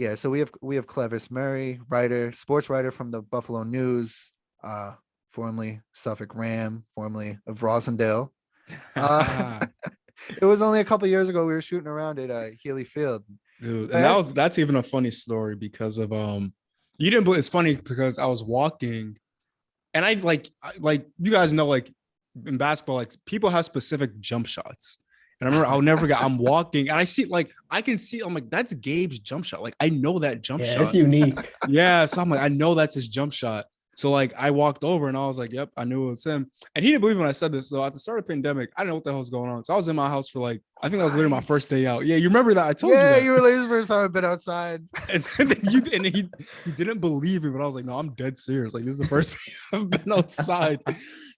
Yeah, so we have Clevis Murray, writer, sports writer from the Buffalo News, formerly Suffolk Ram, formerly of Rosendale. Uh, it was only a couple years ago we were shooting around at Healy Field. Dude, and Eh, that's even a funny story because of you didn't believe it's funny because I was walking and like you guys know like in basketball like people have specific jump shots. And I remember I'll never forget I'm walking and I see like I can see I'm like that's Gabe's jump shot. Like I know that jump Yeah, it's shot. unique. Yeah, so I'm like I know that's his jump shot. So like I walked over and I was like, yep, I knew it was him. And he didn't believe when I said this. So at the start of the pandemic, I didn't know what the hell was going on. So I was in my house for like, I think that was literally my first Right. day out. Yeah, you remember that? I told you Yeah, that. you were like, this first time I've been outside. And then he didn't believe me, but I was like, no, I'm dead serious. Like this is the first time I've been outside.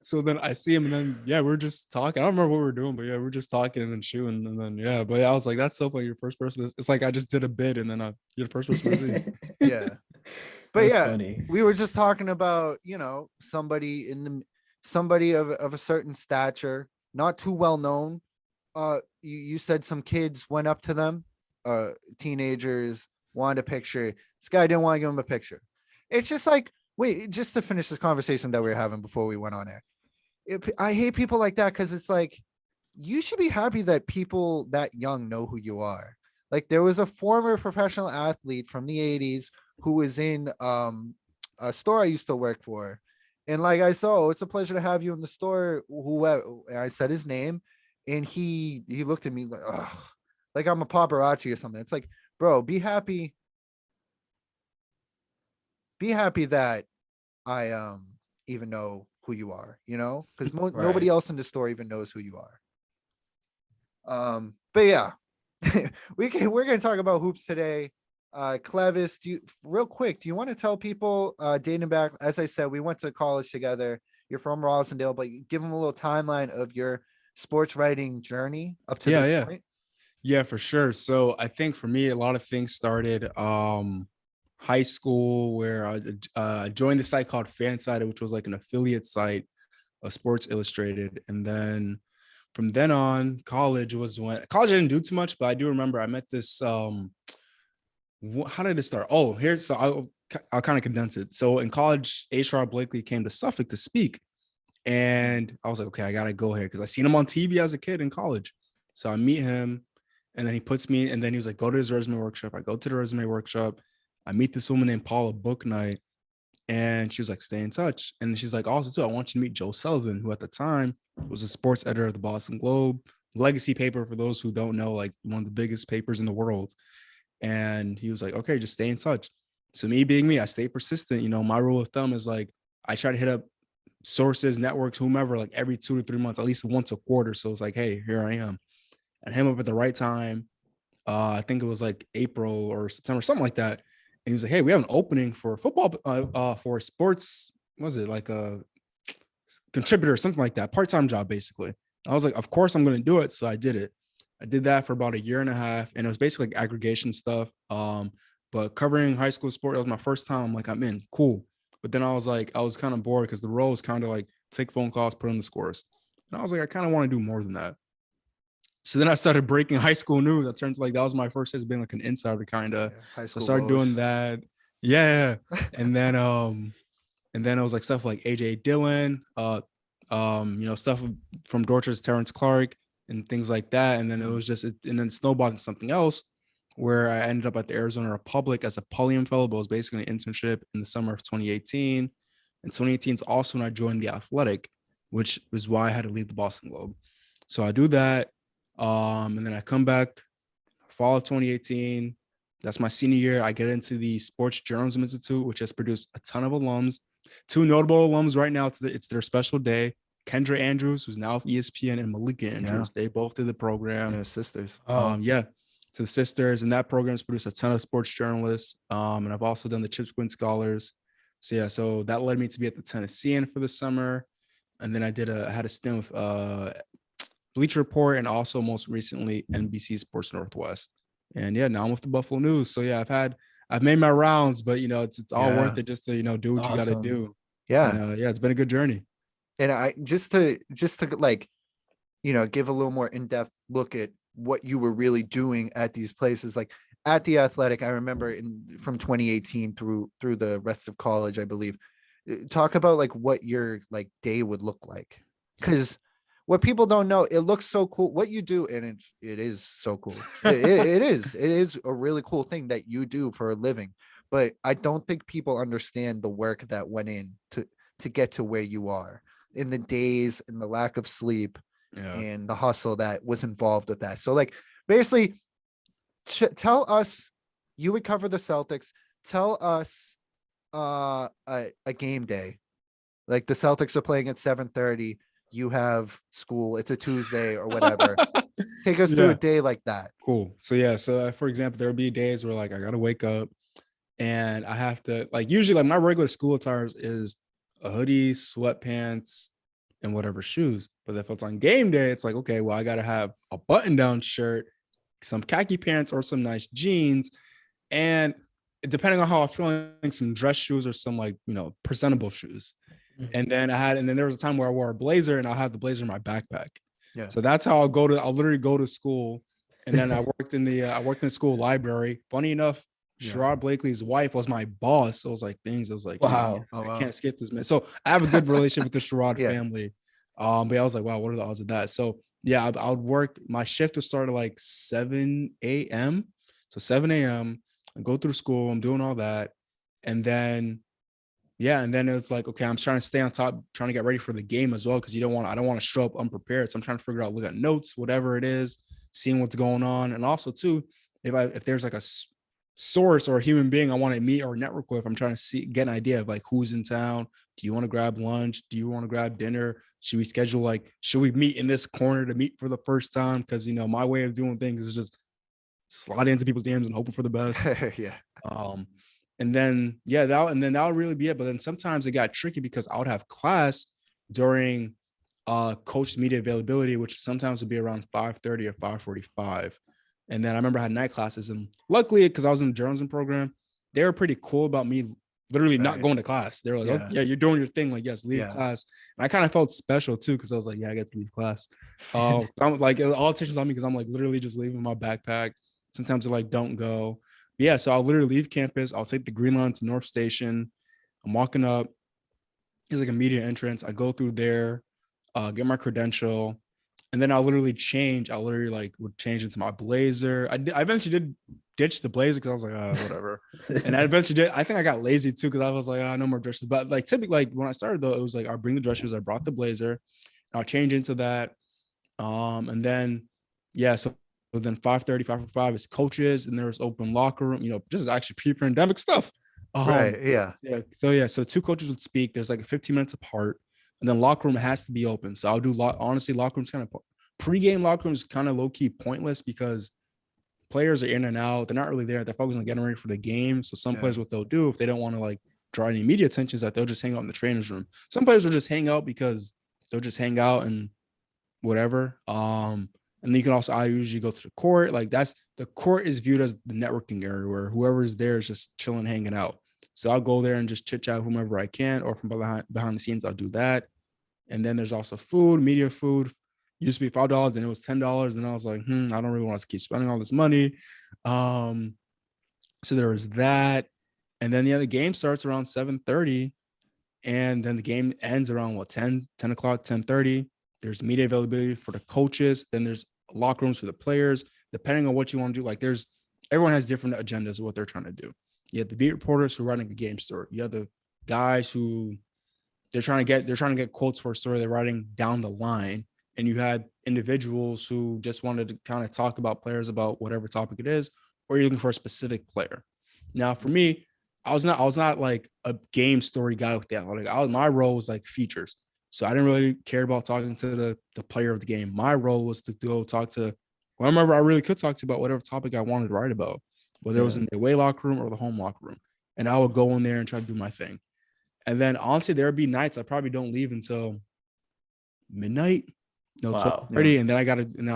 So then I see him, and then yeah, we're just talking. I don't remember what we were doing, but yeah, we're just talking and then shooting, and then yeah. But yeah, I was like, that's so funny. You're the first person. It's like I just did a bid, and then you're the first person to see. Yeah. But That's yeah, funny. we were just talking about, somebody of a certain stature, not too well known. You said some kids went up to them, teenagers wanted a picture. This guy didn't want to give him a picture. It's just like, wait, just to finish this conversation that we were having before we went on air. I hate people like that because it's like, you should be happy that people that young know who you are. Like there was a former professional athlete from the 80s who was in a store I used to work for. And like I saw, oh, it's a pleasure to have you in the store. Whoever, and I said his name, and he looked at me like, ugh, like I'm a paparazzi or something. It's like, bro, be happy that I even know who you are, because nobody Right. else in the store even knows who you are. But yeah, we're gonna talk about hoops today. Clevis, real quick, do you want to tell people dating back, as I said, we went to college together. You're from Rosendale, but give them a little timeline of your sports writing journey up to Yeah, this yeah. point. Yeah, for sure. So I think for me, a lot of things started high school where I joined a site called Fanside, which was like an affiliate site of Sports Illustrated. And then from then on, college was when college I didn't do too much, but I do remember I met this how did it start? Oh, here's so I'll kind of condense it. So in college, HR Blakely came to Suffolk to speak. And I was like, okay, I gotta go here because I seen him on TV as a kid in college. So I meet him, and then he puts me, and then he was like, go to his resume workshop. I go to the resume workshop. I meet this woman named Paula Book Night, and she was like, stay in touch. And she's like, also too, I want you to meet Joe Sullivan, who at the time was a sports editor of the Boston Globe, legacy paper for those who don't know, like one of the biggest papers in the world. And he was like, okay, just stay in touch. So me being me, I stay persistent. My rule of thumb is like, I try to hit up sources, networks, whomever, like every 2 to 3 months, at least once a quarter. So it's like, hey, here I am. And him up at the right time. I think it was like April or September, something like that. And he was like, hey, we have an opening for football, for sports. Was it like a contributor, something like that, part-time job, basically. And I was like, of course I'm going to do it. So I did it. I did that for about a year and a half. And it was basically like aggregation stuff. But covering high school sport, it was my first time. I'm like, I'm in, cool. But then I was like, I was kind of bored because the role was kind of like take phone calls, put on the scores. And I was like, I kind of want to do more than that. So then I started breaking high school news. I turned to like that was my first taste of being like an insider kind of. Yeah, high So I school started doing woes. that. Yeah. And then it was like stuff like AJ Dillon, stuff from Dorchester's Terrence Clark and things like that. And then it was just and then snowballed into something else where I ended up at the Arizona Republic as a Pulliam fellow, but it was basically an internship in the summer of 2018. And 2018 is also when I joined the Athletic, which was why I had to leave the Boston Globe. So I do that. And then I come back fall of 2018. That's my senior year. I get into the Sports Journalism Institute, which has produced a ton of alums. Two notable alums right now. It's their special day. Kendra Andrews, who's now of ESPN, and Malika Andrews. Yeah. They both did the program. Yeah, sisters. Yeah. To the sisters, and that program's produced a ton of sports journalists. And I've also done the Chip Squint Scholars. So yeah, so that led me to be at the Tennessean for the summer. And then I had a stint with Bleacher Report and also most recently NBC Sports Northwest. And yeah, now I'm with the Buffalo News. So yeah, I've made my rounds, but it's all worth it just to do what you got to do. Yeah, and, yeah, it's been a good journey. And I just to like, give a little more in-depth look at what you were really doing at these places. Like at the Athletic, I remember from 2018 through the rest of college, I believe. Talk about like what your like day would look like, because what people don't know, it looks so cool what you do, and it is so cool. It is a really cool thing that you do for a living, but I don't think people understand the work that went in to get to where you are, in the days and the lack of sleep Yeah. and the hustle that was involved with that. So like basically tell us, you would cover the Celtics. Tell us a game day. Like the Celtics are playing at 7:30. You have school. It's a Tuesday or whatever. Take us through a Yeah. day like that. Cool. So yeah. So for example, there will be days where like I gotta wake up and I have to like usually like my regular school attire is a hoodie, sweatpants, and whatever shoes. But if it's on game day, it's like, okay, well, I gotta have a button-down shirt, some khaki pants, or some nice jeans. And depending on how I'm feeling, some dress shoes or some like, presentable shoes. And then there was a time where I wore a blazer and I'll have the blazer in my backpack. Yeah. So that's how I'll literally go to school. And then I worked in the school library. Funny enough, Yeah. Sherrod Blakely's wife was my boss. So it was like things. I was like, Wow. Oh, I wow. can't skip this man. So I have a good relationship with the Sherrod Yeah. family. But I was like, wow, what are the odds of that? So yeah, I would work. My shift would start at like 7 a.m. So 7 a.m. I go through school. I'm doing all that. And then it's like, okay, I'm trying to stay on top, trying to get ready for the game as well. Cause I don't want to show up unprepared. So I'm trying to figure out, look at notes, whatever it is, seeing what's going on. And also too, if there's like a source or a human being I want to meet or network with, I'm trying to get an idea of like who's in town. Do you want to grab lunch? Do you want to grab dinner? Should we meet in this corner to meet for the first time? Cause my way of doing things is just sliding into people's DMs and hoping for the best. Yeah. And then that would really be it. But then sometimes it got tricky because I would have class during coach media availability, which sometimes would be around 5:30 or 5:45. And then I remember I had night classes, and luckily, because I was in the journalism program, they were pretty cool about me literally not going to class. They were like, Yeah. "Oh, yeah, you're doing your thing. Like, yes, leave Yeah. class." And I kind of felt special too, because I was like, "Yeah, I get to leave class." I'm like, all attention's on me because I'm like literally just leaving my backpack. Sometimes I like don't go. But yeah, so I'll literally leave campus. I'll take the Green Line to North Station. I'm walking up. There's like a media entrance. I go through there, get my credential, and then I'll literally change. I literally like would change into my blazer. I eventually did ditch the blazer because I was like, whatever. And I eventually did. I think I got lazy too because I was like, no more dresses. But like typically, like when I started though, it was like I'll bring the dress shoes. I brought the blazer. I'll change into that. And then so then 5:30, 5:45 is coaches, and there's open locker room. This is actually pre-pandemic stuff. Right. Yeah. So two coaches would speak. There's like 15 minutes apart, and then locker room has to be open. So I'll do honestly, locker room's kind of pre-game locker room is kind of low-key pointless because players are in and out. They're not really there. They're focused on getting ready for the game. So some players, what they'll do if they don't want to like draw any media attention, is that they'll just hang out in the trainer's room. Some players will just hang out because they'll just hang out and whatever. And then you can also, I usually go to the court. Like the court is viewed as the networking area where whoever is there is just chilling, hanging out. So I'll go there and just chit chat whomever I can, or from behind the scenes, I'll do that. And then there's also food, media food. Used to be $5, then it was $10. And I was like, I don't really want to keep spending all this money. So there was that. And then the game starts around 7:30. And then the game ends around 10 o'clock, 10:30. There's media availability for the coaches. Then there's locker rooms for the players, depending on what you want to do. Like everyone has different agendas of what they're trying to do. You have the beat reporters who are writing a game story. You have the guys who they're trying to get quotes for a story they're writing down the line. And you had individuals who just wanted to kind of talk about players about whatever topic it is, or you're looking for a specific player. Now, for me, I was not like a game story guy with that. Like my role was like features. So I didn't really care about talking to the player of the game. My role was to go talk to whoever I really could talk to about whatever topic I wanted to write about, whether it was in the away locker room or the home locker room. And I would go in there and try to do my thing. And then honestly, there would be nights I probably don't leave until midnight, 12:30, and then I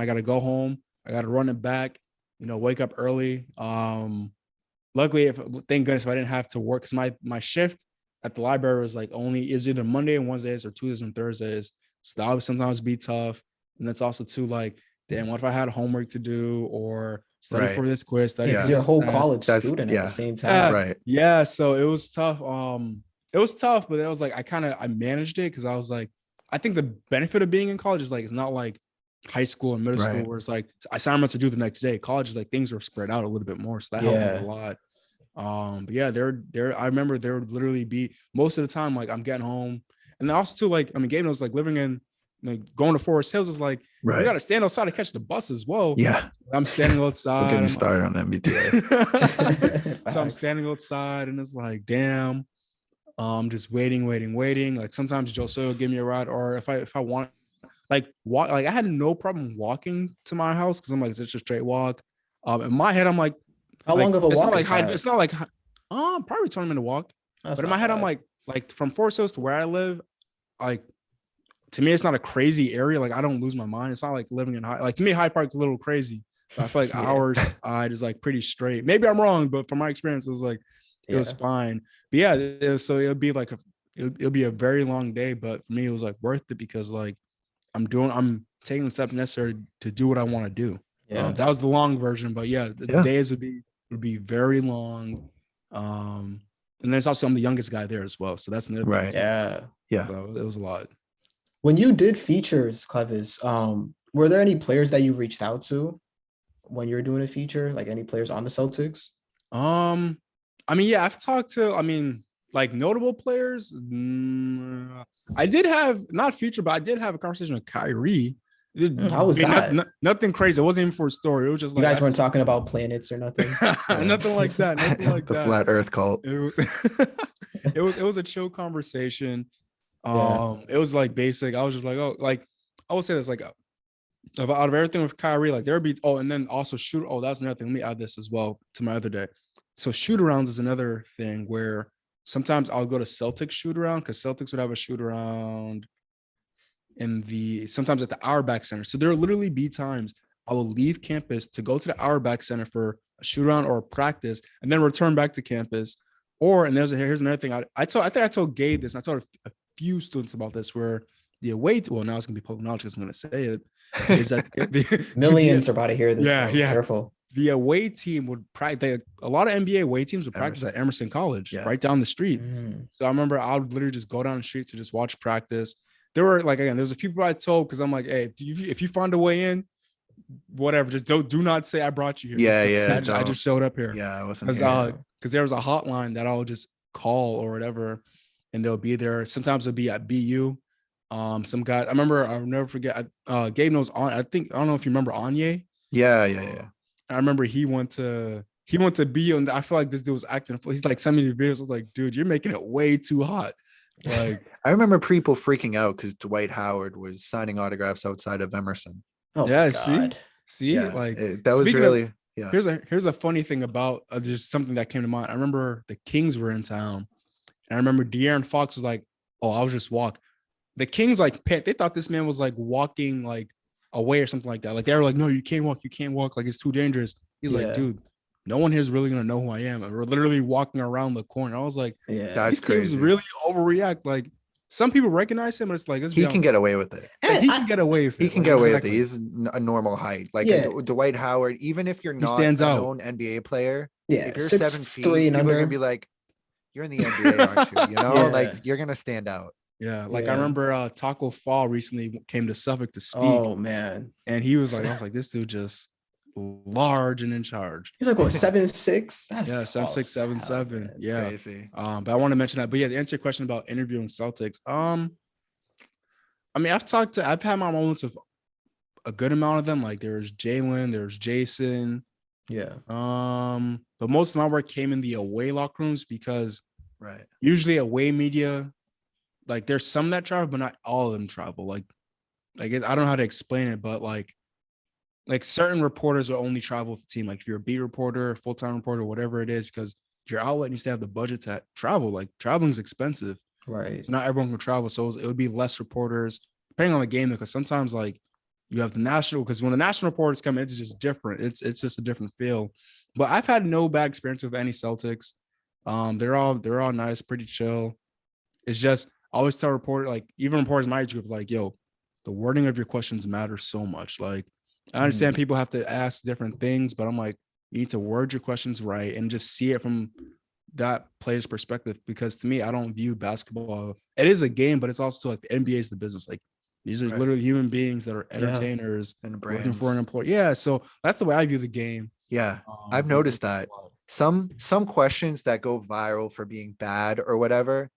gotta go home. I gotta run it back, wake up early. Luckily, thank goodness if I didn't have to work, because my shift at the library was like is either Monday and Wednesdays or Tuesdays and Thursdays. So that would sometimes be tough. And that's also too like, damn, what if I had homework to do, or study for this quiz, study Yeah. for Because you're a this whole test. college That's- student yeah. at the same Yeah. time. Right. Yeah, so it was tough. It was tough, but it was like I managed it because I was like, I think the benefit of being in college is like it's not like high school and middle school Right. where it's like assignments to do the next day. College is like things are spread out a little bit more, so that helped me Yeah. a lot. But yeah, I remember there would literally be most of the time like I'm getting home, and then also too like I mean, Gabe knows like living in like going to Forest Hills is like you got to stand outside to catch the bus as well. Yeah. I'm standing outside. Don't get me I'm started on MBTA. so I'm Facts. standing outside and it's like, damn, just waiting. Like sometimes Jose will give me a ride, or if I want like walk, like I had no problem walking to my house because I'm like, it's just a straight walk. In my head, I'm like, How long of a it's walk not like is that? it's not like probably 20-minute walk. That's But in not my head, bad. I'm like from Forest Hills to where I live, like to me, it's not a crazy area. Like I don't lose my mind. It's not like living in like to me, Hyde Park's a little crazy. But I feel like Yeah. ours is like pretty straight. Maybe I'm wrong, but from my experience, it was like it was fine. But yeah, so it'll be like it'll be a very long day. But for me, it was like worth it because like I'm taking the steps necessary to do what I want to do. Yeah. That was the long version, but yeah, the Yeah. days would be very long. And there's also I'm the youngest guy there as well, so that's another Right. thing. Yeah. Yeah. So it was a lot. When you did features, Clevis, were there any players that you reached out to when you're doing a feature? Like any players on the Celtics? I mean, yeah, I've talked to, I mean, like notable players. I did have not feature, but I did have a conversation with Kyrie. How was that? Nothing crazy. It wasn't even for a story. It was just You like guys weren't talking about planets or nothing. nothing like that. Nothing like The that. flat Earth cult. It was a chill conversation. It was like basic. I was just like, oh, like I would say this, like out of everything with Kyrie, like there'd be and then also shoot. Oh, that's another thing. Let me add this as well to my other day. So shoot arounds is another thing where sometimes I'll go to Celtics shoot around because Celtics would have a shoot around sometimes at the Auerbach Center. So there will literally be times I will leave campus to go to the Auerbach Center for a shoot around or a practice and then return back to campus. Here's another thing. I think I told Gabe this, and I told a few students about this where the away, well, now it's gonna be public knowledge because I'm gonna say it, is that Millions are about to hear this. Yeah, bro. yeah. Careful. The away team would practice. A lot of NBA away teams would practice at Emerson College, right down the street. So I remember I would literally just go down the street to just watch practice. There were there's a few people I told because I'm like, hey, if you find a way in, whatever, just do not say I brought you here. I just showed up here. Yeah, I wasn't because there was a hotline that I'll just call or whatever, and they'll be there. Sometimes it'll be at BU. Some guy I remember, I'll never forget. Gabe knows I don't know if you remember Anye. Yeah. I remember he went to BU, and I feel like this dude was acting. He's like sending me the videos. I was like, dude, you're making it way too hot. Like I remember people freaking out because Dwight Howard was signing autographs outside of Emerson. Oh yeah, my God. see, Yeah, like that was really yeah. Here's a funny thing about just something that came to mind. I remember the Kings were in town, and I remember De'Aaron Fox was like, "Oh, I was just walk." The Kings like they thought this man was like walking like away or something like that. Like they were like, "No, you can't walk. Like it's too dangerous." He's like, "Dude, no one here is really gonna know who I am." And we're literally walking around the corner. I was like, "Yeah, that's crazy." Teams really overreact. Like some people recognize him, but it's like he can get away with it. He can get away with it. He can get away with it. He's a normal height. Like Dwight Howard, even if you're not stands a out. known NBA player, if you're 7 feet, people are gonna be like, "You're in the NBA, aren't you?" You know, like you're gonna stand out. Yeah, like I remember Taco Fall recently came to Suffolk to speak. Oh man, and he was like, I was like, this dude just large and in charge. He's like what 7'6"? 7'6", 7'7". Yeah. Crazy. But I want to mention that. But yeah, to answer your question about interviewing Celtics. I mean, I've had my moments of a good amount of them. Like there's Jalen, there's Jason. Yeah. But most of my work came in the away locker rooms because right. Usually away media, like there's some that travel, but not all of them travel. Like I don't know how to explain it, but like certain reporters will only travel with the team. Like if you're a beat reporter, full-time reporter, whatever it is, because your outlet needs to have the budget to travel. Like traveling is expensive. Right. So not everyone can travel. So it would be less reporters depending on the game, because sometimes like you have the national, because when the national reporters come in, it's just different. It's just a different feel. But I've had no bad experience with any Celtics. They're all nice, pretty chill. It's just I always tell reporters, like even reporters my age group, like, yo, the wording of your questions matters so much. Like I understand people have to ask different things, but I'm like, you need to word your questions right and just see it from that player's perspective. Because to me, I don't view basketball. It is a game, but it's also like the NBA is the business. Like these are Right. literally human beings that are entertainers And working for an brands. employer. Yeah, so that's the way I view the game. Yeah, I've It- noticed it's a that lot. some questions that go viral for being bad or whatever,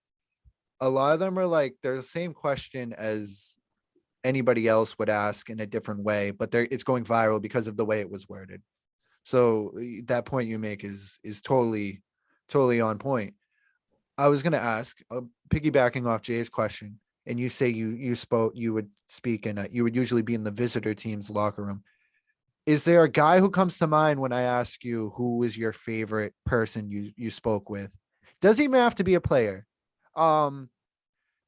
a lot of them are like they're the same question as anybody else would ask in a different way, but it's going viral because of the way it was worded. So that point you make is totally on point. I was gonna ask, piggybacking off Jay's question, and you say you would speak in you would usually be in the visitor team's locker room. Is there a guy who comes to mind when I ask you who is your favorite person you spoke with? Doesn't even have to be a player. Um,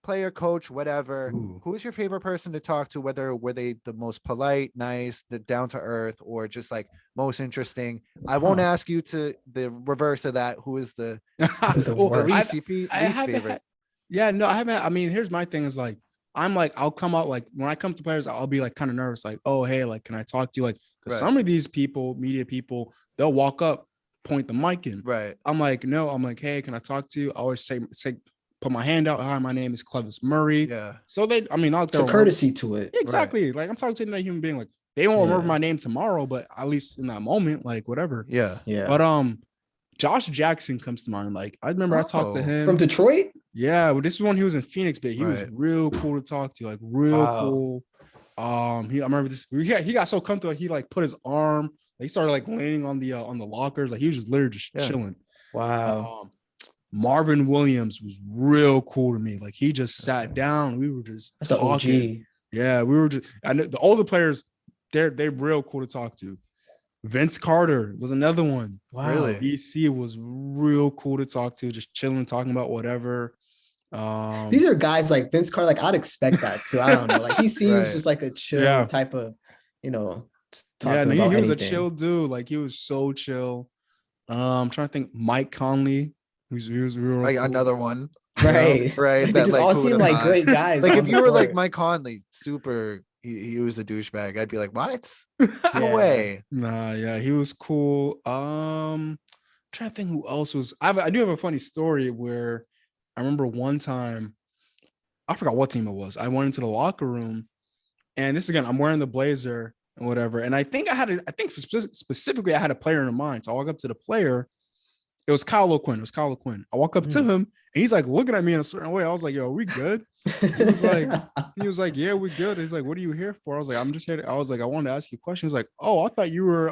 player, coach, whatever. Ooh. Who is your favorite person to talk to? Whether were they the most polite, nice, the down to earth, or just like most interesting? I won't Huh. ask you to the reverse of that. Who is the The Well, worst. I least haven't favorite? had, yeah, no, I haven't. I mean, here's my thing is like, I'm like, I'll come out like when I come to players, I'll be like kind of nervous, like, oh, hey, like, can I talk to you? Like, because Right. some of these people, media people, they'll walk up, point the mic in. Right. I'm like, no, I'm like, hey, can I talk to you? I always say, put my hand out. Hi, my name is Clevis Murray. Yeah. So they, I mean, not It's a courtesy to it. exactly. Like I'm talking to another human being. Like they won't remember Yeah. my name tomorrow, but at least in that moment, like whatever. Yeah. Yeah. But Josh Jackson comes to mind. Like I remember I talked to Oh. him From Detroit? yeah, well, this is when he was in Phoenix, but he was Right. real cool to talk to, like real Wow. cool. I remember this. He got so comfortable. He like put his arm. He started like leaning on the lockers. Like he was just literally just Yeah. chilling. Wow. Marvin Williams was real cool to me. Like he just sat That's down. We were just That's an talking. OG. Yeah, we were just. I know the older players. They're real cool to talk to. Vince Carter was another one. Wow. Really? BC was real cool to talk to. Just chilling, talking about whatever. These are guys like Vince Carter. Like I'd expect that too. I don't know. Like he seems Right. just like a chill Yeah. type of, talk yeah, to no, him about he was a anything. chill dude. Like he was so chill. I'm trying to think. Mike Conley, he was real Like cool. another one. Right. Right. Like, they just all who seem would've like thought? great guys. Like on if the you were like court. Mike Conley, super, he was a douchebag. I'd be like, what? Yeah. No way. Nah, yeah, he was cool. Trying to think who else was. I do have a funny story where I remember one time, I forgot what team it was. I went into the locker room, and this again, I'm wearing the blazer and whatever. And I think specifically I had a player in mind. So I walk up to the player. It was Kyle O'Quinn. I walk up to him, and he's like looking at me in a certain way. I was like, "Yo, are we good?" He was like, "Yeah, we good." He's like, "What are you here for?" I was like, "I'm just here." I was like, "I wanted to ask you a question." He's like, "Oh, I thought you were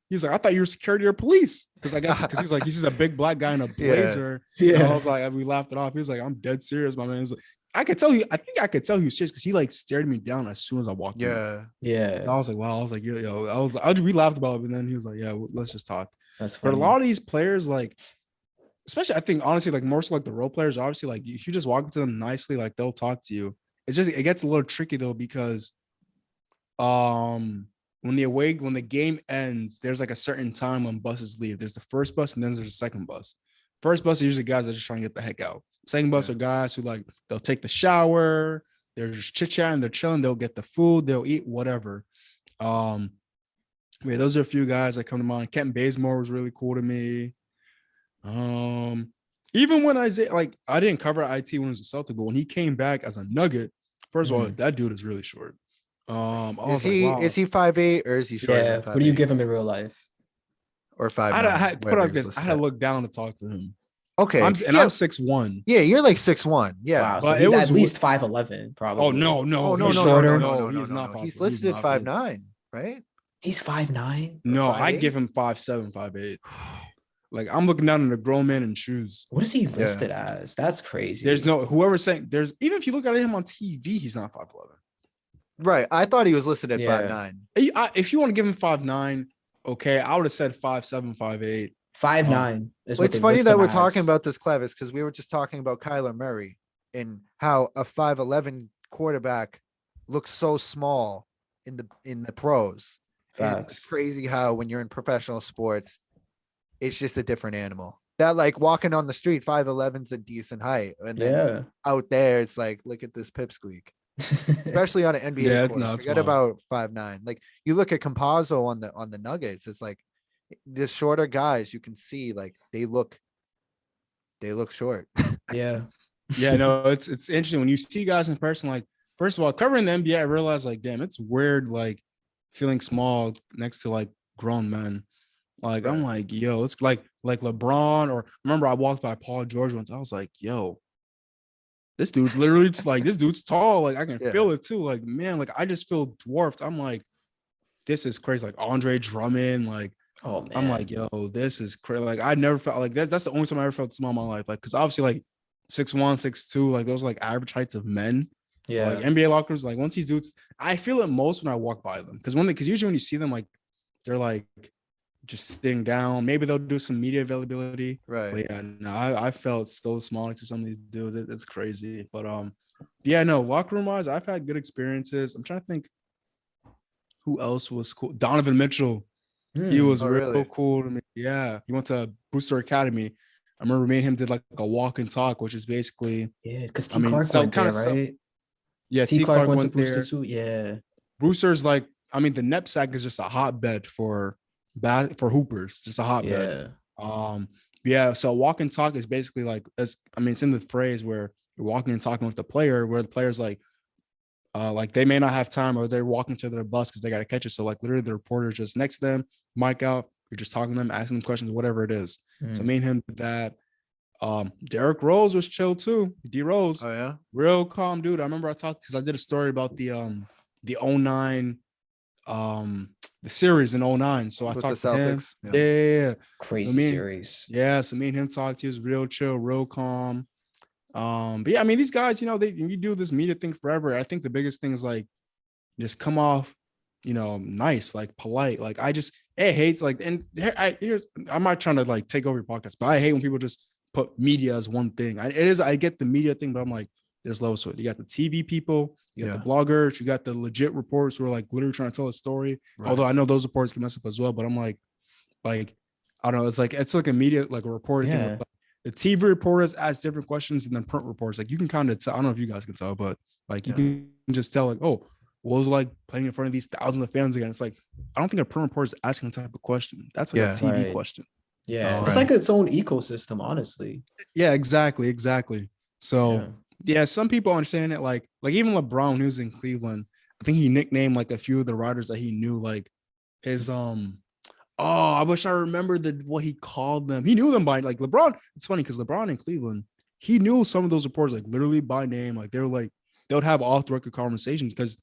He was like, "I thought you were security or police." Because I guess because he was like, he's just a big black guy in a blazer. Yeah. And I was like, we laughed it off. He was like, "I'm dead serious, my man." He's like, I think I could tell he was serious because he like stared me down as soon as I walked in. Yeah. Yeah. I was like, wow. I was like, yo, we laughed about it, and then he was like, yeah, let's just talk. That's But funny. a lot of these players, like, especially I think honestly, like more so like the role players, obviously, like if you just walk up to them nicely, like they'll talk to you. It gets a little tricky though, because when the game ends, there's like a certain time when buses leave. There's the first bus and then there's the second bus. First bus are usually guys that are just trying to get the heck out. Second bus Yeah. are guys who like they'll take the shower, they're just chit-chatting, they're chilling, they'll get the food, they'll eat, whatever. Yeah, those are a few guys that come to mind. Kenton Bazemore was really cool to me. Even when Isaiah, like I didn't cover IT when he was a Celtic, but when he came back as a Nugget, first of all, that dude is really short. I was like, wow. Is he 5'8" or is he shorter Yeah. than 5'8"? What do you give him in real life? Or 5'9"? I had to put it wherever like he's this. I listed had to at. look down to talk to him. Okay. I'm yeah. 6'1". Yeah, you're like 6'1". Yeah. Wow. So But he's it at was- least 5'11", probably. Oh no, Oh no, he's no, shorter. no, He's no, not. no. He's 5'11". listed not. 5'9", right? He's 5'9". No, Or I'd 5'8"? give him 5'7", 5'8". Like I'm looking down at a grown man in shoes. What is he listed as? That's crazy. There's no whoever's saying there's even if you look at him on TV, he's not 5'11". Right. I thought he was listed at Yeah. 5'9". If you want to give him 5'9", okay, I would have said 5'7", 5'8". 5'9" is Well, what it's they funny list that him we're as. talking about this, Clevis, because we were just talking about Kyler Murray and how a 5'11" quarterback looks so small in the pros. And it's Facts. crazy how when you're in professional sports, it's just a different animal. That like walking on the street, 5'11's a decent height. And then Yeah. out there, it's like, look at this pipsqueak. especially on an NBA Yeah, court. no, it's Forget wild. about 5'9". Like you look at Compazzo on the Nuggets, it's like the shorter guys you can see like they look short. Yeah. Yeah, no, it's interesting when you see guys in person. Like, first of all, covering the NBA, I realized like, damn, it's weird, like feeling small next to like grown men. Like, I'm Right. like, yo, it's like LeBron, or remember I walked by Paul George once. I was like, yo, this dude's literally like this dude's tall. Like, I can Yeah. feel it too. Like, man, like I just feel dwarfed. I'm like, this is crazy. Like Andre Drummond, like Oh I'm man. like, yo, this is crazy. Like I never felt like that's the only time I ever felt small in my life. Like, because obviously, like 6'1", 6'2", like those are like average heights of men. But like Yeah. NBA lockers, like once these dudes, I feel it most when I walk by them. Because usually when you see them, like they're like just sitting down. Maybe they'll do some media availability. Right. But yeah, no, I felt so small next to some of these dudes. It's crazy. But yeah, no, locker room wise, I've had good experiences. I'm trying to think who else was cool. Donovan Mitchell. He Hmm. was Oh, real really? cool to me. Yeah. He went to Booster Academy. I remember me and him did like a walk and talk, which is basically, Yeah, because I T mean, Clark so went kind there, of so right? yeah, T T Clark Clark went to went Booster there. too. Yeah. Brewster's like, I mean, the knapsack is just a hotbed for hoopers, just a hotbed. Yeah. Um, yeah. So walk and talk is basically like, I mean, it's in the phrase where you're walking and talking with the player, where the player's like they may not have time, or they're walking to their bus because they got to catch it. So like literally the reporter's just next to them, mic out, you're just talking to them, asking them questions, whatever it is. So Hmm. me and him did that. Derrick Rose was chill too. D Rose, Oh yeah. real calm dude. I remember I talked because I did a story about the '09 the series in '09. So I With the talked to him. Celtics. Yeah. Yeah. So Crazy me, series. yeah, so me and him talked. He was real chill, real calm. But yeah, I mean, these guys, you do this media thing forever. I think the biggest thing is like just come off, nice, like polite. Like it hates like, and I'm not trying to like take over your podcast, but I hate when people just put media as one thing. I get the media thing, but I'm like, there's levels to it. You got the TV people, you got Yeah. the bloggers, you got the legit reporters who are like literally trying to tell a story. Right. Although I know those reporters can mess up as well, but I'm like I don't know. It's like a media, like a reporter thing. Yeah. Like the TV reporters ask different questions than the print reporters. Like you can kind of tell. I don't know if you guys can tell, but like you Yeah. can just tell, like, oh, what was it like playing in front of these thousands of fans again? It's like I don't think a print reporter is asking the type of question. That's like a Yeah. TV Right. question. Yeah. It's Right. like its own ecosystem, honestly. Yeah, exactly. So Yeah. yeah, some people understand it. Like even LeBron, when he was in Cleveland, I think he nicknamed like a few of the riders that he knew, like his oh, I wish I remembered what he called them. He knew them by like LeBron. It's funny because LeBron in Cleveland, he knew some of those reporters like literally by name. Like they would have off the record conversations because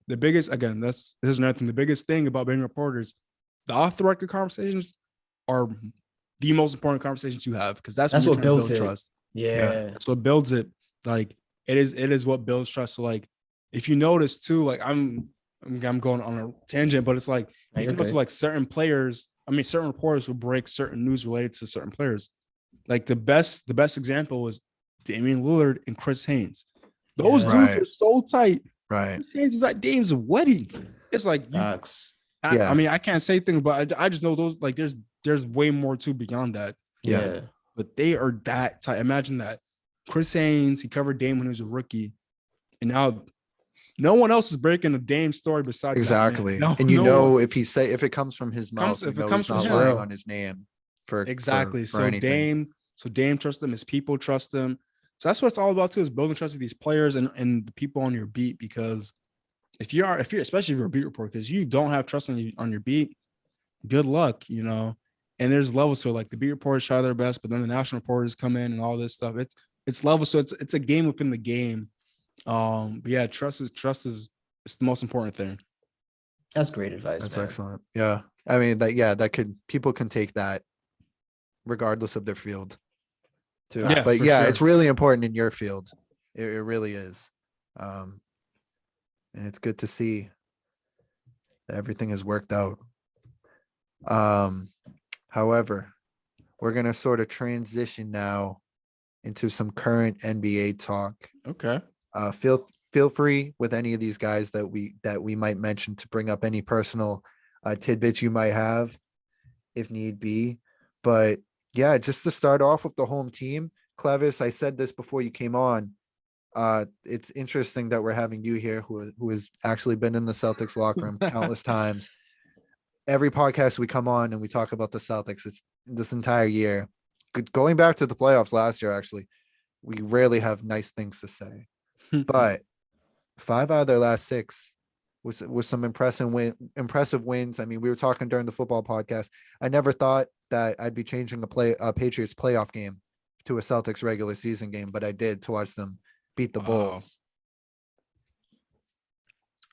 the biggest, again, this is another thing. The biggest thing about being reporters, the off the record conversations are the most important conversations you have because that's when That's you're what trying to builds build it. trust. Yeah. Yeah. That's what builds it. Like it is what builds trust. So like if you notice too, like I'm going on a tangent, but it's like No, if you're you notice good. like certain players, I mean certain reporters will break certain news related to certain players. Like the best example was Damian Lillard and Chris Haynes. Those Yeah. dudes Right. are so tight. Right. Chris Haynes is at Dame's wedding. It's like Facts. I Yeah. mean, I can't say things, but I just know those like there's way more too beyond that. Yeah. Yeah. But they are that tight. Imagine that. Chris Haynes, he covered Dame when he was a rookie. And now no one else is breaking the Dame story besides Exactly. that man. And No one. if it comes from his mouth, If it know comes he's from not It's him. lying real. on his name for Exactly. for anything. So Dame trusts him, his people trust him. So that's what it's all about too, is building trust with these players and the people on your beat. Because if you're especially if you're a beat reporter, because you don't have trust on your beat, good luck, And there's levels to it. Like the beat reporters try their best, but then the national reporters come in and all this stuff. It's levels. So it's a game within the game. But yeah, trust is it's the most important thing. That's great advice, That's man. excellent. Yeah. I mean people can take that regardless of their field too. Yeah, But for yeah, sure. it's really important in your field. It really is. And it's good to see that everything has worked out. However, we're gonna sort of transition now into some current NBA talk. Okay. Feel free with any of these guys that we might mention to bring up any personal tidbits you might have, if need be. But yeah, just to start off with the home team, Clevis, I said this before you came on. It's interesting that we're having you here, who has actually been in the Celtics locker room countless times. Every podcast we come on and we talk about the Celtics, it's this entire year. Going back to the playoffs last year, actually, we rarely have nice things to say. But 5 out of their last 6 was some impressive wins. I mean, we were talking during the football podcast. I never thought that I'd be changing a Patriots playoff game to a Celtics regular season game, but I did to watch them beat the Bulls.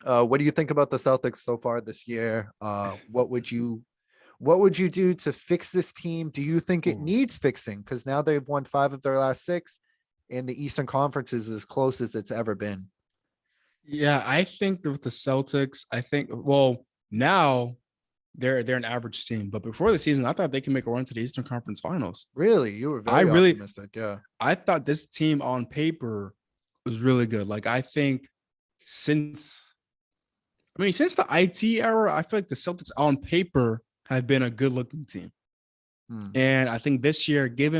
What do you think about the Celtics so far this year? What would you do to fix this team? Do you think it needs fixing? Because now they've won 5 of their last 6, and the Eastern Conference is as close as it's ever been. Yeah, I think with the Celtics, now they're an average team, but before the season, I thought they could make a run to the Eastern Conference Finals. Really, you were very optimistic. Yeah, I thought this team on paper was really good. Like I think since the IT era, I feel like the Celtics on paper have been a good looking team. And I think this year, knowing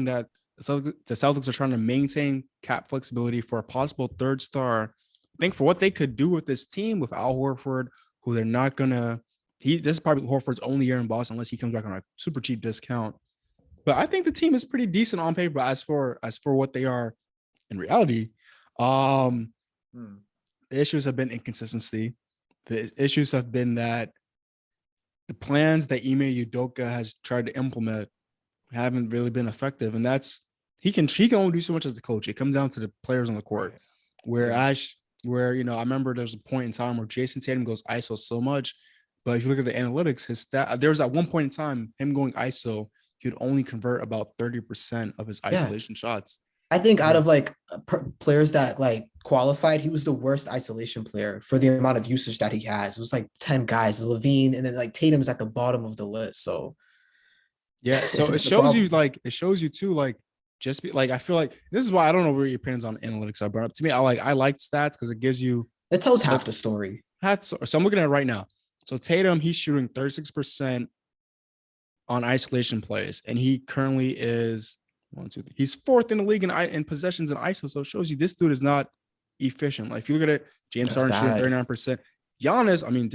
that the Celtics are trying to maintain cap flexibility for a possible 3rd star, I think for what they could do with this team with Al Horford, who they're not gonna, this is probably Horford's only year in Boston unless he comes back on a super cheap discount. But I think the team is pretty decent on paper. As for what they are in reality, the issues have been inconsistency. The issues have been that the plans that Ime Udoka has tried to implement haven't really been effective, and that's he can only do so much as the coach. It comes down to the players on the court. I remember there was a point in time where Jason Tatum goes ISO so much, but if you look at the analytics, his stat, there was at one point in time him going ISO, he would only convert about 30% of his isolation shots. I think out of players that qualified, he was the worst isolation player for the amount of usage that he has. It was 10 guys, Levine, and then Tatum's at the bottom of the list. So yeah, so it shows you too, just I feel like this is why I don't know where your opinions on analytics are, but to me, I like stats because it gives you, it tells half the story. So I'm looking at it right now. So Tatum, he's shooting 36% on isolation plays, and he currently is he's 4th in the league in possessions and ISO. So it shows you this dude is not efficient. If you look at it, James Harden shooting 39%. Giannis, I mean,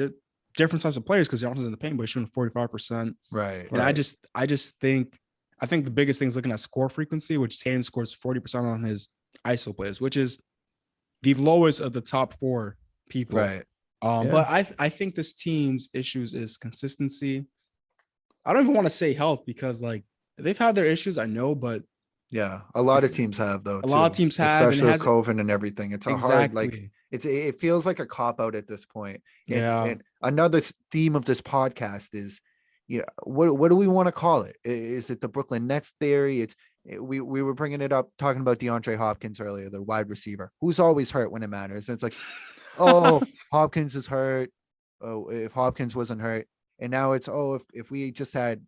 different types of players because Giannis is in the paint, but he's shooting 45%. Right. And I just think the biggest thing is looking at score frequency, which Tatum scores 40% on his ISO plays, which is the lowest of the top 4 people. Right. But I think this team's issues is consistency. I don't even want to say health because they've had their issues, I know, but yeah, a lot of teams have though. A lot of teams have, especially with COVID and everything. It's hard, it feels like a cop out at this point. And another theme of this podcast is, what do we want to call it? Is it the Brooklyn Nets theory? We were bringing it up, talking about DeAndre Hopkins earlier, the wide receiver who's always hurt when it matters. And it's oh, Hopkins is hurt. Oh, if Hopkins wasn't hurt. And now it's, if we just had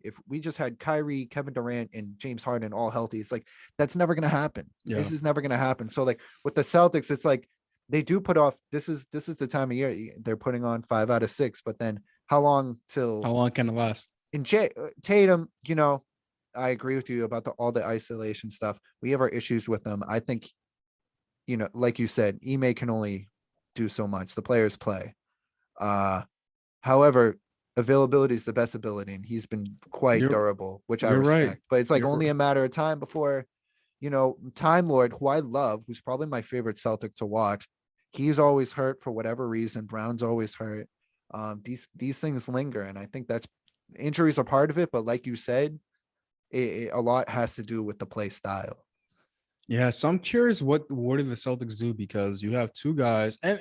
Kyrie, Kevin Durant, and James Harden all healthy, it's that's never gonna happen. Yeah. This is never gonna happen. So with the Celtics, it's they do put off. This is the time of year they're putting on 5 out of 6. But then how long can it last? In Tatum, I agree with you about all the isolation stuff. We have our issues with them. I think, like you said, Ime can only do so much. The players play. However, availability is the best ability, and he's been quite durable, which I respect. Right. But it's only a matter of time before, Time Lord, who I love, who's probably my favorite Celtic to watch, he's always hurt for whatever reason. Brown's always hurt. These things linger, and I think injuries are part of it. But like you said, a lot has to do with the play style. Yeah, so I'm curious what do the Celtics do, because you have 2 guys, and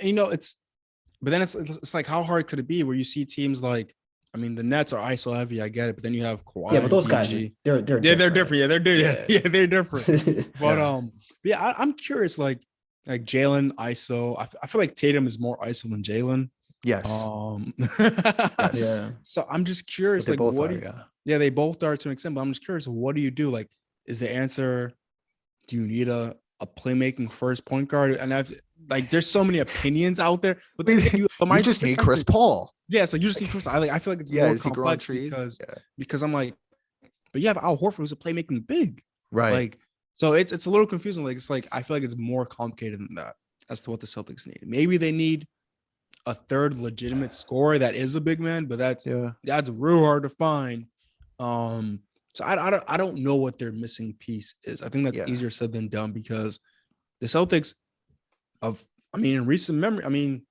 but then it's how hard could it be where you see teams the Nets are ISO heavy, I get it, but then you have Kawhi. Yeah, but those guys, they're different. They're different. Yeah, they're different. Yeah, they're different. But I'm curious, Jalen ISO. I feel like Tatum is more ISO than Jalen. Yes. Yeah. So I'm just curious, they both what? Are, they both are to an extent, but I'm just curious, what do you do? Is the answer? Do you need a playmaking first point guard? And there's so many opinions out there, but then you just need Chris Paul. Yeah, so you just need Chris. I feel like it's more complex because I'm but you have Al Horford who's a playmaking big, right? So it's a little confusing. Like it's like I feel like it's more complicated than that as to what the Celtics need. Maybe they need a third legitimate scorer that is a big man, but that's real hard to find. So I don't know what their missing piece is. I think that's easier said than done because the Celtics in recent memory,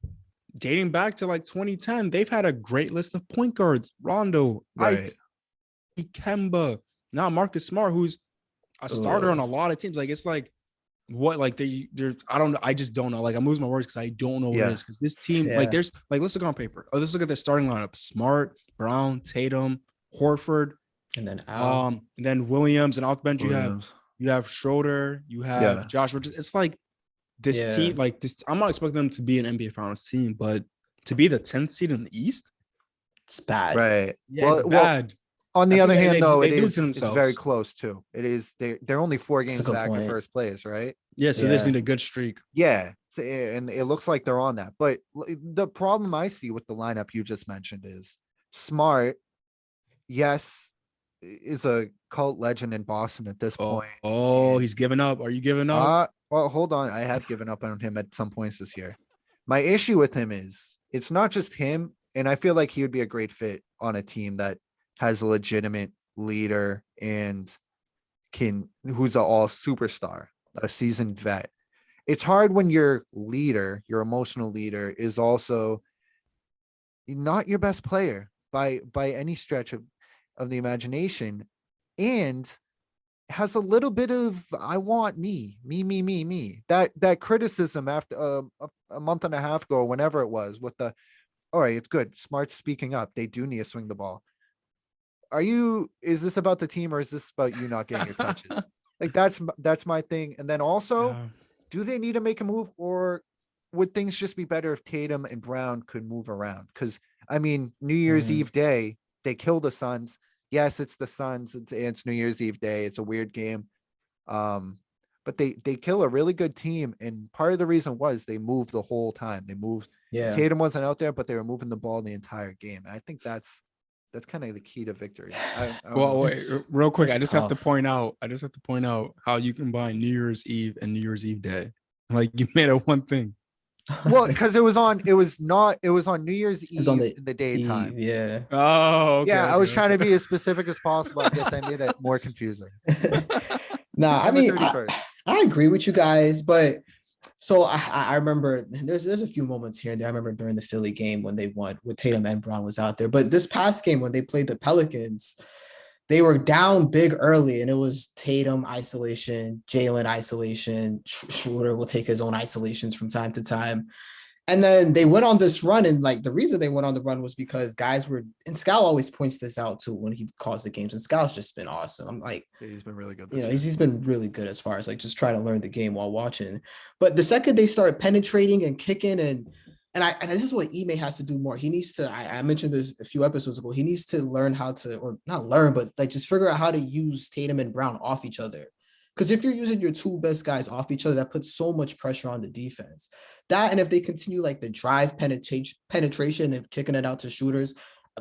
dating back to like 2010, they've had a great list of point guards. Rondo, Right. Kemba, now Marcus Smart, who's a starter on a lot of teams. Like it's like what like there's I just don't know. Like I'm losing my words because I don't know what it is. Because this team, like there's like let's look on paper. Oh, let's look at the starting lineup. Smart, Brown, Tatum, Horford, and then and then Williams, and off the bench you have Schroeder, you have Josh Richards. It's like this team, like this. I'm not expecting them to be an NBA Finals team, but to be the 10th seed in the East, it's bad. Right. Yeah, it's bad. On the other hand, though, it's themselves. very close too. It is they're only 4 games back in first place, right? Yeah, so they just need a good streak. Yeah, so, and it looks like they're on that. But the problem I see with the lineup you just mentioned is Smart, yes, is a cult legend in Boston at this point. Oh, he's giving up. Are you giving up? Well, hold on. I have given up on him at some points this year. My issue with him is it's not just him, and I feel like he would be a great fit on a team that has a legitimate leader and who's an all superstar, a seasoned vet. It's hard when your leader, your emotional leader, is also not your best player by any stretch of the imagination, and has a little bit of I want me. That criticism after a month and a half ago, whenever it was, with the all right, it's good. Smart speaking up. They do need to swing the ball. Is this about the team or is this about you not getting your touches? Like that's my thing. And then also, do they need to make a move, or would things just be better if Tatum and Brown could move around? Because New Year's Eve day, they kill the Suns. Yes, it's the Suns. It's New Year's Eve day. It's a weird game. But they kill a really good team. And part of the reason was they moved the whole time. They moved. Tatum wasn't out there, but they were moving the ball the entire game. And I think that's kind of the key to victory. Wait, real quick. I just have to point out how you combine New Year's Eve and New Year's Eve day. Like you made it one thing. Well, because it was on New Year's Eve in the daytime. Oh, okay, I was trying to be as specific as possible. I guess I made it more confusing. I agree with you guys, but so I remember there's a few moments here and there. I remember during the Philly game when they won with Tatum and Brown was out there, but this past game when they played the Pelicans, they were down big early, and it was Tatum isolation, Jalen isolation. Schroeder will take his own isolations from time to time. And then they went on this run, and like the reason they went on the run was because guys were, and Scal always points this out too when he calls the games, and Scal's just been awesome. I'm like, he's been really good. He's been really good as far as like just trying to learn the game while watching. But the second they start penetrating and kicking, and this is what Ime has to do more. He needs to, I mentioned this a few episodes ago, he needs to learn how to, or not learn, but like just figure out how to use Tatum and Brown off each other. Because if you're using your two best guys off each other, that puts so much pressure on the defense. That, and if they continue like the drive penetration and kicking it out to shooters,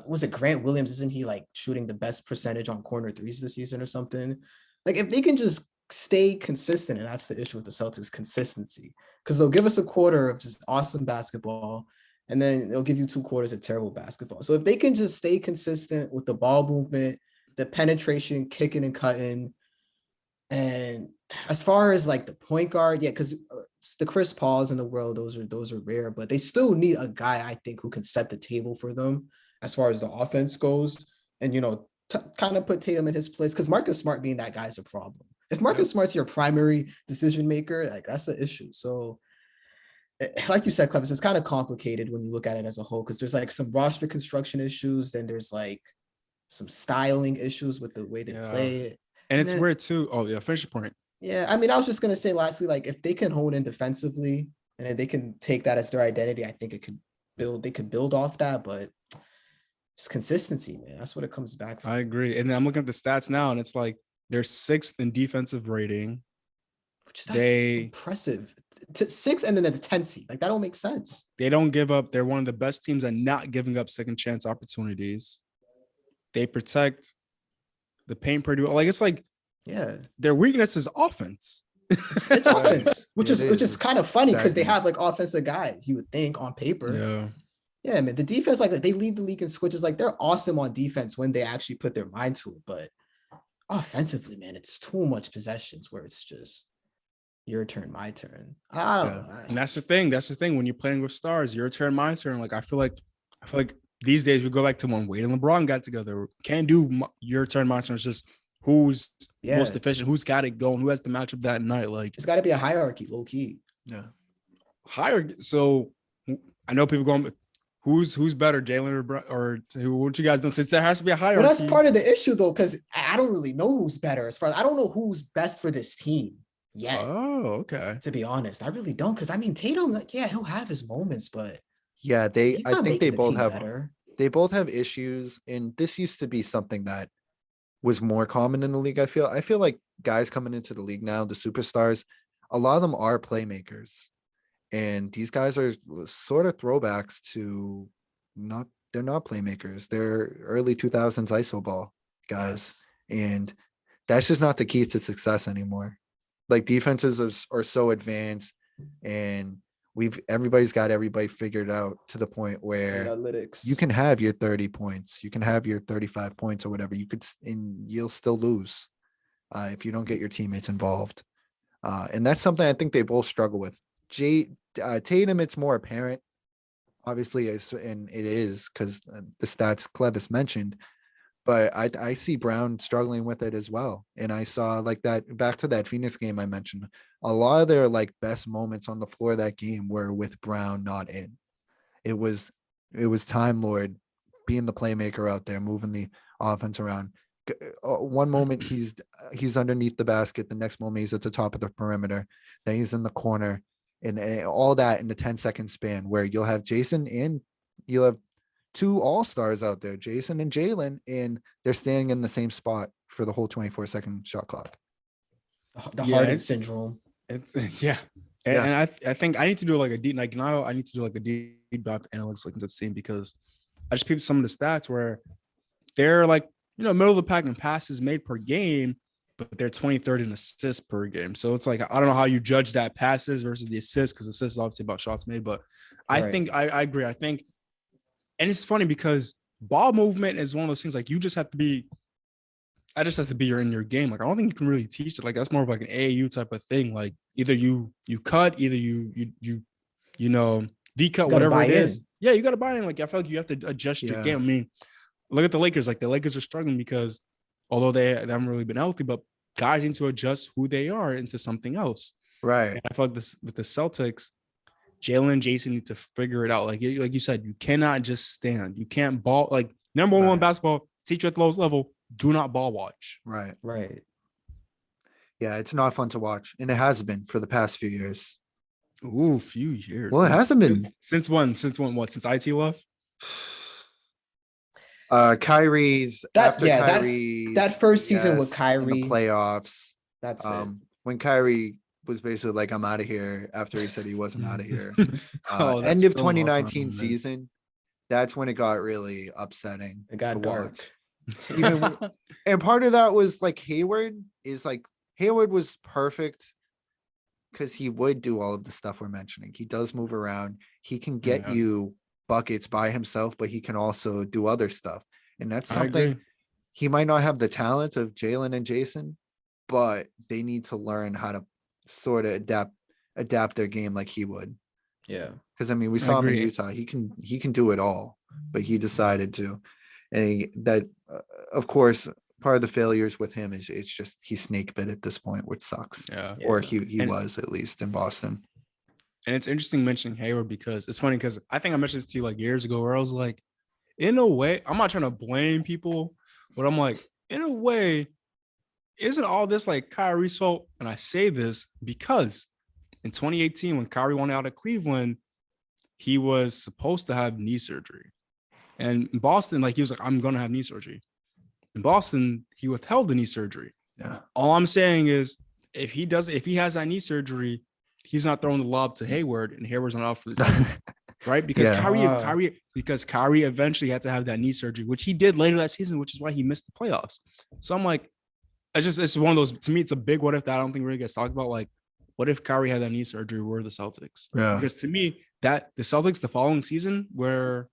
was it Grant Williams? Isn't he like shooting the best percentage on corner threes this season or something? Like if they can just stay consistent, and that's the issue with the Celtics, consistency. Because they'll give us a quarter of just awesome basketball, and then they'll give you 2 quarters of terrible basketball. So if they can just stay consistent with the ball movement, the penetration, kicking and cutting, and as far as like the point guard, because the Chris Pauls in the world, those are rare, but they still need a guy, I think, who can set the table for them as far as the offense goes, and kind of put Tatum in his place, because Marcus Smart being that guy is a problem. If Marcus Smart's your primary decision maker, like that's the issue. So, like you said, Clevis, it's kind of complicated when you look at it as a whole, because there's like some roster construction issues, then there's like some styling issues with the way they play it. And it's weird too. Oh yeah, finish your point. Yeah, I was just gonna say lastly, like if they can hone in defensively and if they can take that as their identity, I think they could build off that, but it's consistency, man. That's what it comes back from. I agree. And I'm looking at the stats now, and it's like they're 6th in defensive rating. Which is impressive. 6 and then the 10th seed. Like that don't make sense. They don't give up. They're one of the best teams at not giving up second chance opportunities. They protect the paint per duel. Like it's like Yeah, Their weakness is offense. it's Right. offense, which It is is. kind of funny because they Stagnant. have like offensive guys. You would think on paper. Yeah. Yeah, man. The defense, like they lead the league in switches. Like they're awesome on defense when they actually put their mind to it. But offensively, man, it's too much possessions where it's just your turn, my turn. I don't know. And that's the thing. That's the thing. When you're playing with stars, your turn, my turn. Like I feel like these days we go back to when Wade and LeBron got together. Can't do your turn, my turn. It's just who's most efficient, who's got it going, who has the matchup that night. Like it's got to be a hierarchy, low key. Yeah. Higher. So I know people going, who's better, Jalen or what you guys know? Since there has to be a hierarchy. Well, that's part of the issue though, because I don't really know who's better as far as I don't know who's best for this team yet. Oh, okay. To be honest, I really don't. Because I mean, Tatum, like, yeah, he'll have his moments, but Yeah, I think they both have better. they both have issues, and this used to be something that was more common in the league. I feel like guys coming into the league now, the superstars, a lot of them are playmakers, and these guys are sort of throwbacks to they're not playmakers. They're early 2000s ISO ball guys, and that's just not the key to success anymore. Like defenses are so advanced, and everybody's got everybody figured out to the point where Analytics. you can have your 30 points, you can have your 35 points or whatever. And you'll still lose if you don't get your teammates involved. And that's something I think they both struggle with. Tatum, it's more apparent, obviously, and it is because the stats Clevis mentioned. But I see Brown struggling with it as well. And I saw like that back to that Phoenix game I mentioned. A lot of their like best moments on the floor of that game were with Brown not in. It was Time Lord being the playmaker out there, moving the offense around. One moment he's underneath the basket, the next moment he's at the top of the perimeter, then he's in the corner, and all that in the 10-second span where you'll have Jason and you'll have two all-stars out there, Jason and Jalen, and they're standing in the same spot for the whole 24-second shot clock. The Harden syndrome. Yeah. And I think I need to do like a deep, like now I need to do like a deep dive analytics like the same, because I just peeped some of the stats where they're like, middle of the pack in passes made per game, but they're 23rd in assists per game. So it's like, I don't know how you judge that passes versus the assists, because assists is obviously about shots made, but I think I agree. I think, and it's funny because ball movement is one of those things like you just have to be, I just have to be in your game. Like, I don't think you can really teach it. Like, that's more of like an AAU type of thing. Like either you cut, either you V-cut, whatever it is. Yeah, you got to buy in. Like, I feel like you have to adjust your game. I mean, look at the Lakers. Like, the Lakers are struggling because although they haven't really been healthy, but guys need to adjust who they are into something else. Right. And I feel like this with the Celtics, Jalen and Jason need to figure it out. Like you said, you cannot just stand. You can't ball. Like, number one basketball teacher at the lowest level, do not ball watch. Right. Yeah, it's not fun to watch, and it has been for the past few years. Ooh, few years. Well, it hasn't been since when? What? Since IT left? Kyrie's that first season with Kyrie in the playoffs. That's it. When Kyrie was basically like, I'm out of here after he said he wasn't out of here. End of 2019 season. That's when it got really upsetting. It got dark. And part of that was like Hayward was perfect because he would do all of the stuff we're mentioning. He does move around. He can get you buckets by himself, but he can also do other stuff. And that's something he might not have the talent of Jalen and Jason, but they need to learn how to sort of adapt their game like he would. Yeah. Because I mean, we saw him in Utah. He can do it all, but he decided to. And of course, part of the failures with him is it's just he's snake bit at this point, which sucks. Yeah. Or he was, at least in Boston. And it's interesting mentioning Hayward because it's funny because I think I mentioned this to you like years ago where I was like, in a way, I'm not trying to blame people, but I'm like, in a way, isn't all this like Kyrie's fault? And I say this because in 2018, when Kyrie wanted out of Cleveland, he was supposed to have knee surgery. And in Boston, like he was like, I'm going to have knee surgery. In Boston, he withheld the knee surgery. Yeah. All I'm saying is if he has that knee surgery, he's not throwing the lob to Hayward, and Hayward's not out for the season, right? Because Kyrie eventually had to have that knee surgery, which he did later that season, which is why he missed the playoffs. So I'm like, it's one of those, to me, it's a big what if that I don't think really gets talked about. Like, what if Kyrie had that knee surgery? Were the Celtics? Yeah. Because to me, that the Celtics the following season where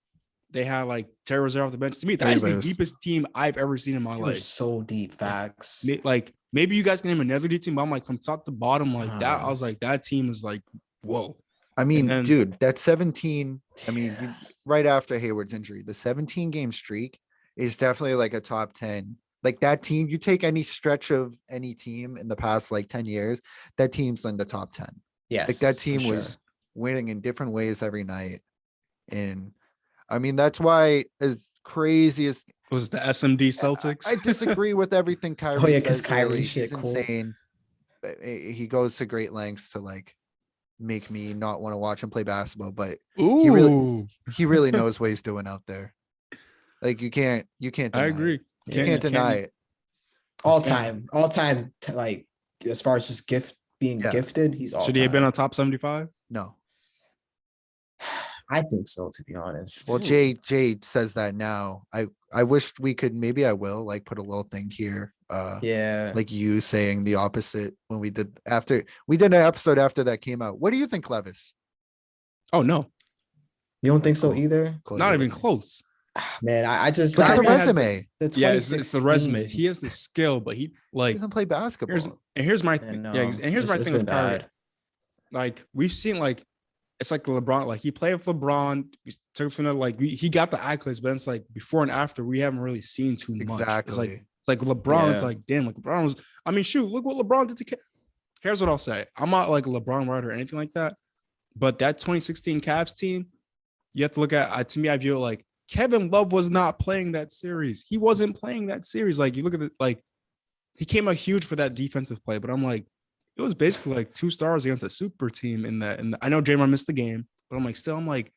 they had like Terry Rozier off the bench, to me, that is the Everybody's- deepest team I've ever seen in my It was life. so deep. Facts. Like maybe you guys can name another deep team, but I'm like from top to bottom, like that. I was like, that team is like, whoa. I mean, then- dude, that 17. I mean, Yeah. right after Hayward's injury, the 17 game streak is definitely like a top 10. Like that team, you take any stretch of any team in the past like 10 years, that team's in the top 10. Yes. Like that for team sure. was winning in different ways every night. And I mean, that's why, as crazy as It was the SMD Celtics. I disagree with everything Kyrie yeah, 'cause says. Kyrie Really. shit, He's cool. insane. But he goes to great lengths to like make me not want to watch him play basketball, but Ooh, he really knows what he's doing out there. Like you can't deny I it. agree. You can't deny it. all Yeah. time, like as far as just being Yeah. gifted, he's all. Should he have been on top 75? No. I think so, to be honest. Well, Jay says that now. I wish we could, maybe I will like put a little thing here. Yeah. Like you saying the opposite when we did an episode after that came out. What do you think, Clevis? Oh no, You don't think so Cool. either? Cool, not you're even with me. close. Man, I just Look at the Kyrie has the- resume. Yeah, it's the resume. 2016. He has the skill, but he He like doesn't play basketball. here's my I thing. know. Yeah, and here's my It's thing been with Kyrie. bad. Like we've seen, like it's like LeBron. Like he played with LeBron. We took from he got the accolades, but it's like before and after we haven't really seen too much. Exactly. It's like LeBron is Yeah. like damn. Like LeBron was. I mean, shoot, look what LeBron did to. Here's what I'll say. I'm not like a LeBron writer or anything like that, but that 2016 Cavs team, you have to look at. To me, I view it like Kevin Love was not playing that series. He wasn't playing that series. Like you look at it, like he came out huge for that defensive play, but I'm like, it was basically like 2 stars against a super team in that. And I know Draymond missed the game, but I'm like,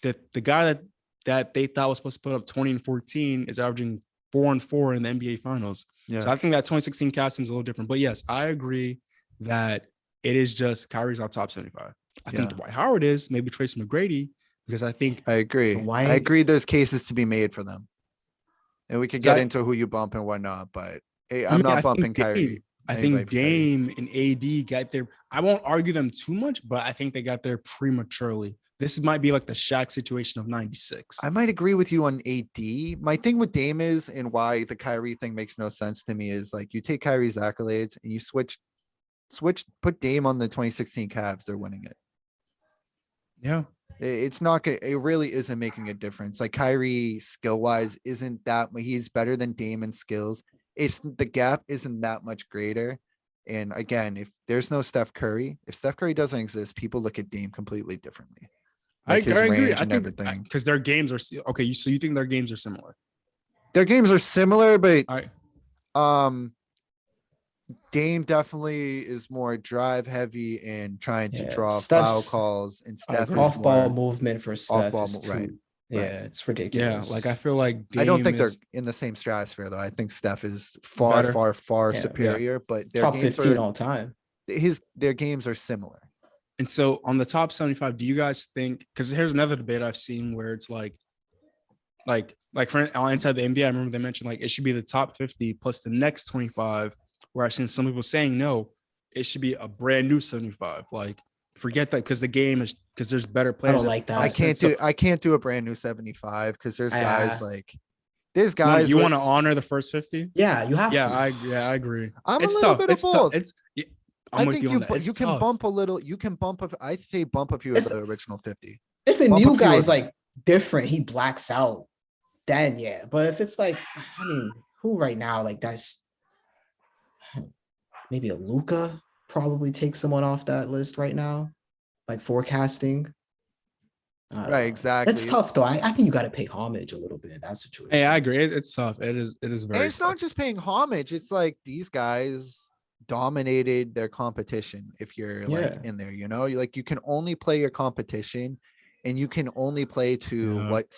the guy that they thought was supposed to put up 20 and 14 is averaging 4 and 4 in the NBA Finals. Yeah. So I think that 2016 Cavs team is a little different. But yes, I agree that it is just Kyrie's on top 75. I think Yeah. Dwight Howard is, maybe Tracy McGrady, because I think I agree. Why- I agree. There's cases to be made for them, and we could So get I- into who you bump and whatnot. But hey, I I'm mean, not I think bumping Dame- Kyrie. I Anybody think for Kyrie. Dame and AD got there. I won't argue them too much, but I think they got there prematurely. This might be like the Shaq situation of 96. I might agree with you on AD. My thing with Dame is, and why the Kyrie thing makes no sense to me, is like you take Kyrie's accolades and you put Dame on the 2016 Cavs, they're winning it. Yeah. It's not gonna, it really isn't making a difference. Like Kyrie skill wise isn't that, he's better than Dame in skills. It's the gap isn't that much greater. And again, if there's no Steph Curry, if Steph Curry doesn't exist, people look at Dame completely differently. Like his I agree. range I and think everything. because their games are okay. So you think their games are similar? Their games are similar, but All right. Dame definitely is more drive heavy and trying to Yeah, draw foul Steph's calls, and Steph is agree. Off ball more, movement for Steph off-ball is right, too. Yeah, it's Yeah. ridiculous. Like I feel like I don't think Dame they're in the same stratosphere though. I think Steph is far, Better. far Yeah, yeah. superior, but their top games 15 are all time. their games are similar. And so on the top 75, do you guys think? Because here's another debate I've seen where it's like for inside the NBA, I remember they mentioned like it should be the top 50 plus the next 25. Where I've seen some people saying no, it should be a brand new 75. Like forget that because the game is because there's better I players. don't like that. I can't do a brand new 75 because there's guys like there's You wanna- guys You with- want to honor the first 50? Yeah, you have Yeah, to. I agree. I'm It's a little tough. bit of It's tough. both. I'm I with think you on that. It's you can tough. bump a little. You can bump I say bump a few If- of the original 50. If a Bump a new few guy of is them. like different, he blacks out, then yeah. But if it's like, I mean, who right now, like that's maybe a Luca probably take someone off that list right now, like forecasting. I don't Right, know. exactly. It's tough though. I think you got to pay homage a little bit in that situation. Hey, I agree. It's tough. It is very And it's tough. not just paying homage. It's like these guys dominated their competition. If you're like Yeah. in there, like you can only play your competition, and you can only play to Yeah. what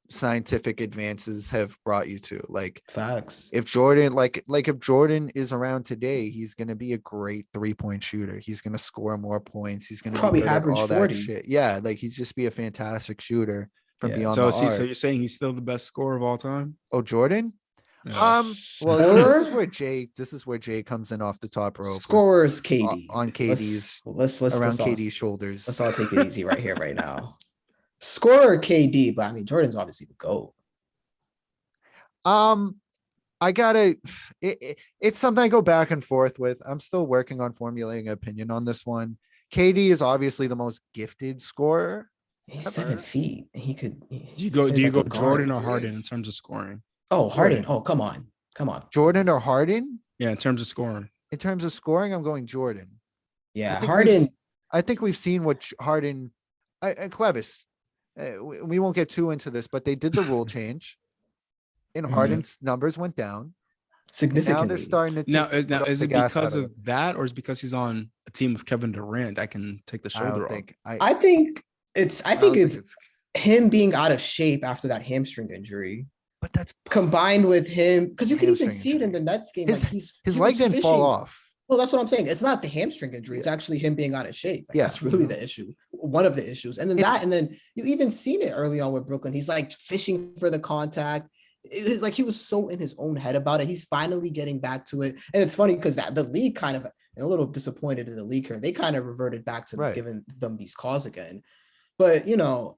scientific advances have brought you to. Like Facts. if Jordan, like if Jordan is around today, he's gonna be a great 3-point shooter. He's gonna score more points. He's gonna Probably be good at average all 40. that shit. Yeah, like he's just be a fantastic shooter from Yeah. beyond So the arc. you're saying he's still the best scorer of all time? Oh, Jordan? Yeah. Well, this is Scorer? where Jay comes in off the top rope with, Scorers KD. on KD's Let's around all, KD's shoulders. let's all take it easy right here, right now. Scorer KD, but I mean Jordan's obviously the GOAT. I gotta. It's something I go back and forth with. I'm still working on formulating an opinion on this one. KD is obviously the most gifted scorer. He's ever. 7 feet. He could. Do you go he's like a Jordan guard. or Harden in terms of scoring? Oh, Harden. Jordan. Oh, come on. Come on. Jordan or Harden? Yeah, in terms of scoring. In terms of scoring, I'm going Jordan. Yeah, think Harden. I think we've seen what Harden and Clevis. We won't get too into this, but they did the rule change, and Mhm. Harden's numbers went down. And Significantly. now they're starting to Now, take is the it gas because out of it. that, or is it because he's on a team of Kevin Durant that can take the I shoulder don't off? think I think it's. I don't think it's him being out of shape after that hamstring injury, but that's combined with him, because you can even Hamstring see it in injury. the Nets game. His- Like his he leg was didn't fall fishing. off. Well, that's what I'm saying. It's not the hamstring injury. It's actually him being out of shape. Like, Yeah. that's really the issue. One of the issues. And then and then you even seen it early on with Brooklyn. He's like fishing for the contact. It's like he was so in his own head about it. He's finally getting back to it. And it's funny because the league kind of, a little disappointed in the league here. They kind of reverted back to Right. giving them these calls again. But, you know,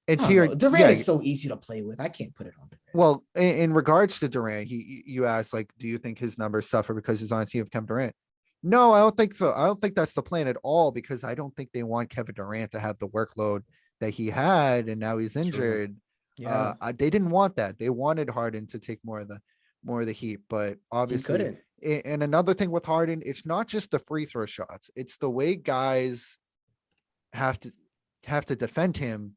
And I don't here, know. Durant is so easy to play with. I can't put it on Durant. well, in regards to Durant, you asked, like, do you think his numbers suffer because he's on a team of Kevin Durant? No, I don't think so. I don't think that's the plan at all, because I don't think they want Kevin Durant to have the workload that he had, and now he's injured. Yeah, They didn't want that. They wanted Harden to take more of the heat, but he obviously, couldn't. and another thing with Harden, it's not just the free throw shots; it's the way guys have to defend him.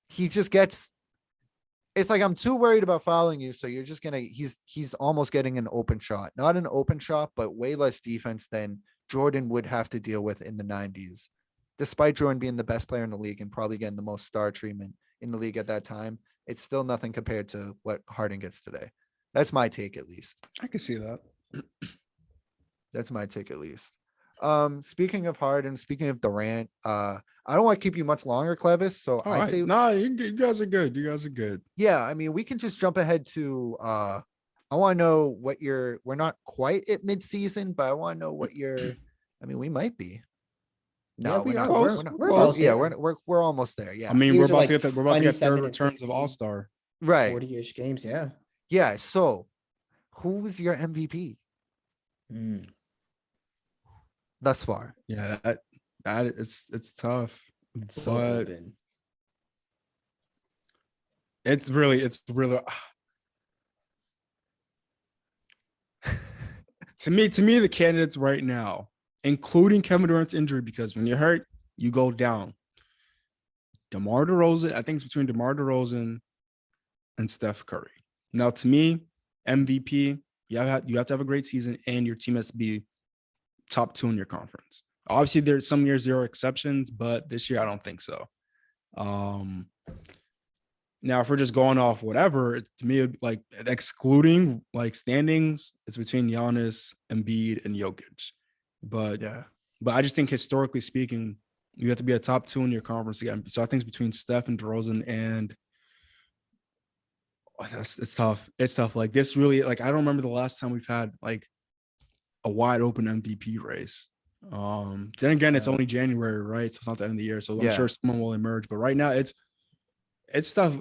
He just gets. It's like, I'm too worried about fouling you, so you're just gonna. He's almost getting an open shot, not an open shot, but way less defense than Jordan would have to deal with in the 90s. Despite Jordan being the best player in the league and probably getting the most star treatment in the league at that time, it's still nothing compared to what Harden gets today. That's my take, at least. I can see that. That's my take, at least. Speaking of Harden, speaking of Durant, I don't want to keep you much longer, Clevis. So All I right. say, No, you guys are good. You guys are good. yeah, I mean, we can just jump ahead to I want to know what we're not quite at mid-season, but I want to know what I mean, we might be. No, Yeah, we're we not. are. Close. We're Well, about yeah, there. we're almost there. Yeah. I mean, Teams we're are about like to get third 27 and returns of 15. All-Star. Right. 40-ish games, yeah. Yeah. So who was your MVP thus far? Yeah, that it's tough. So But open. it's really to me the candidates right now, including Kevin Durant's injury, because when you're hurt, you go down. DeMar DeRozan, I think it's between DeMar DeRozan and Steph Curry. Now, to me, MVP, you have to have a great season, and your team has to be top 2 in your conference. Obviously, there's some years there are exceptions, but this year I don't think so. Now, if we're just going off whatever, to me, like excluding like standings, it's between Giannis, Embiid, and Jokic. But I just think historically speaking, you have to be a top 2 in your conference again. So I think it's between Steph and DeRozan, and it's tough. It's tough. Like this really, like I don't remember the last time we've had like a wide open MVP race. Then again, it's only January, right? So it's not the end of the year. So I'm sure someone will emerge. But right now, it's tough.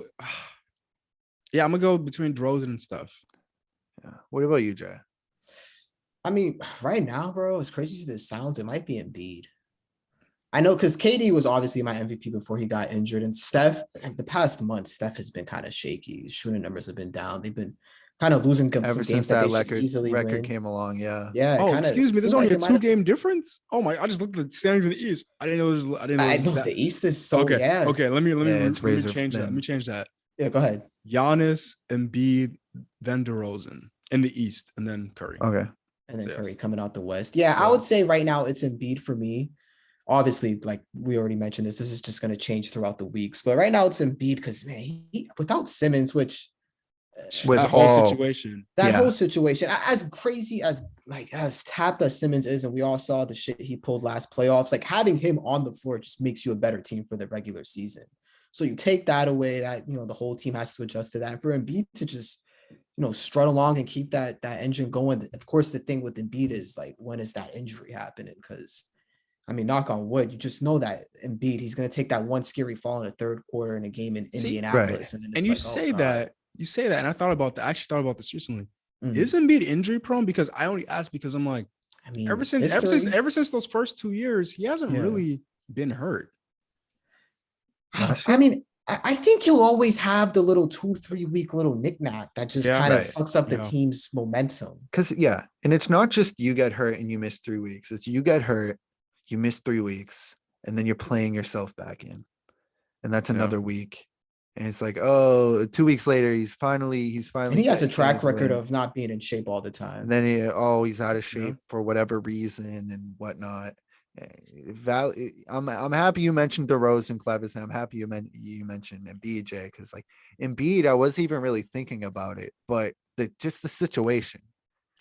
Yeah, I'm gonna go between DeRozan and Steph. Yeah. What about you, Jay? I mean, right now, bro, as crazy as this sounds, it might be Embiid. I know because KD was obviously my MVP before he got injured. And Steph, the past month, Steph has been kind of shaky. His shooting numbers have been down. They've been kind of losing some Ever games since that that they should easily record win. came along, yeah. Yeah. Oh, excuse me. There's only a 2-game difference. Oh my! I just looked at the standings in the East. I didn't know. I know the East is so. Okay. Yeah. Okay. Let me change that. thin. Let me change that. Yeah. Go ahead. Giannis, Embiid, then DeRozan in the East, and then Curry. Okay. And then Yes. Curry coming out the West. Yeah, I would say right now it's Embiid for me. Obviously, like we already mentioned this is just going to change throughout the weeks. But right now it's Embiid because, man, without Simmons, which With that whole all- situation. that Yeah. whole situation, as crazy as tapped as Simmons is, and we all saw the shit he pulled last playoffs, like having him on the floor just makes you a better team for the regular season. So you take that away, that the whole team has to adjust to that. And for Embiid to just strut along and keep that engine going. Of course, the thing with Embiid is like, when is that injury happening? Because I mean, knock on wood, you just know that Embiid, he's going to take that one scary fall in the third quarter in a game in See, Indianapolis, and then and it's you like, oh say god. that, and I thought about that. I actually thought about this recently. Mhm. Is Embiid injury prone? Because I only asked because I'm like, I mean, ever since those first 2 years, he hasn't Yeah. really been hurt. Last I year? mean, I think he'll always have the little 2-3 week little knickknack that just Yeah. kind of Right. fucks up the Yeah. team's momentum. Because and it's not just you get hurt and you miss 3 weeks. It's you get hurt, you miss 3 weeks, and then you're playing yourself back in, and that's Yeah. another week. And it's like, oh, 2 weeks later, he's finally And he has a getting track his record win. of not being in shape all the And time. then he's out of shape for whatever reason and whatnot. I'm happy you mentioned DeRozan and Clevis, and I'm happy you mentioned Embiid, Jay, because like Embiid, I wasn't even really thinking about it, but the situation,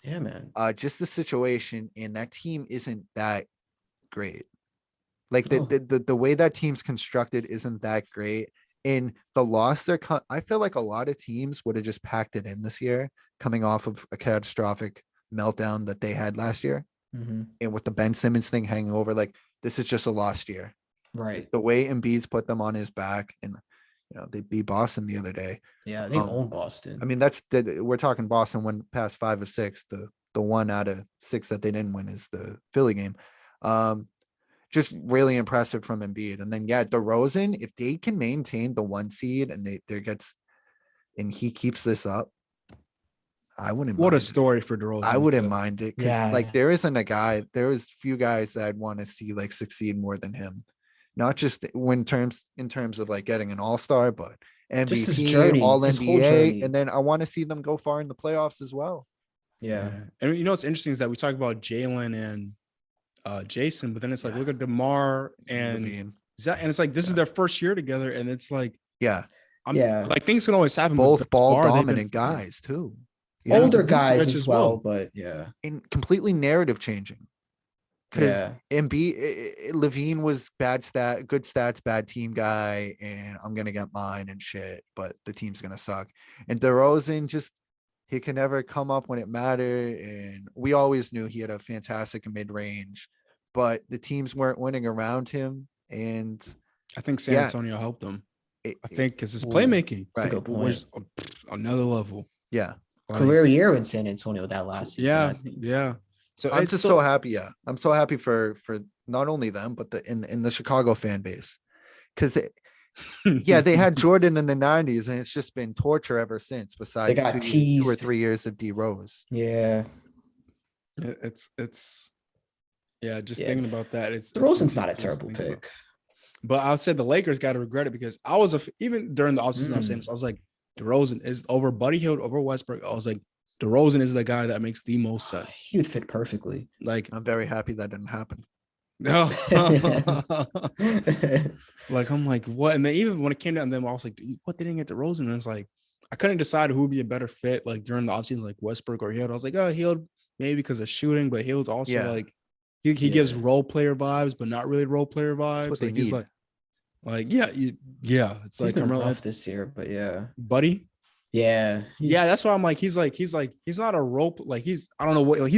Yeah, man. just the situation, and that team isn't that great. Like No. the way that team's constructed isn't that great. And the loss I feel like a lot of teams would have just packed it in this year, coming off of a catastrophic meltdown that they had last year. Mhm. And with the Ben Simmons thing hanging over, like this is just a lost year. Right. The way Embiid's put them on his back, and they beat Boston the other day. Yeah, they own Boston. I mean, we're talking Boston won past 5 of 6. The 1 out of 6 that they didn't win is the Philly game. Just really impressive from Embiid. And then DeRozan, if they can maintain the 1 seed and and he keeps this up, I wouldn't What mind a story for DeRozan. I wouldn't mind it, because Yeah. like there is few guys that I'd want to see like succeed more than him. Not just in terms of like getting an all-star, but Just his MVP, journey, all his whole NBA, journey. and then I want to see them go far in the playoffs as well. Yeah. And you know what's interesting is that we talk about Jalen and Jason, but then it's like, look at DeMar and Levine. Zach, and it's like this is their first year together, and it's like, Yeah. like things can always happen. but Both thus ball far, they've been dominant fine. guys too. Yeah, Older Vucevic guys as as well. well, but yeah. And completely narrative changing. Because Yeah. Levine was good stats, bad team guy, and I'm gonna get mine and shit, but the team's gonna suck. And DeRozan he can never come up when it mattered, and we always knew he had a fantastic mid-range, but the teams weren't winning around him. And I think San Antonio helped them. I think because his Ooh, playmaking that's a good point. was another level. Yeah. Like, Career year in San Antonio that last season. I think. Yeah. So I'm it's just so happy. Yeah. I'm so happy for not only them, but in the Chicago fan base. Because they had Jordan in the 90s, and it's just been torture ever since, besides got 2 or teased. 3 years of D Rose. Yeah. It's thinking about that. DeRozan's not a terrible pick. But I would say the Lakers got to regret it, because I was even during the offseason, I was saying this, I was like, DeRozan is over Buddy Hield, over Westbrook. I was like, DeRozan is the guy that makes the most sense. He would fit perfectly. Like, I'm very happy that didn't happen. no. Like, I'm like, what? And then even when it came down to them, I was like, what, they didn't get DeRozan? And it's like, I couldn't decide who would be a better fit, like during the offseason, like Westbrook or Hield. I was like, oh, Hield maybe because of shooting, but Hield's also like, he gives role player vibes, but not really role player vibes. That's what they Like, he's need. it's He's like, been I'm rough this year, but yeah. Buddy. Yeah. Yeah, that's why I'm like, he's not a rope. Like, I don't know what, like, he's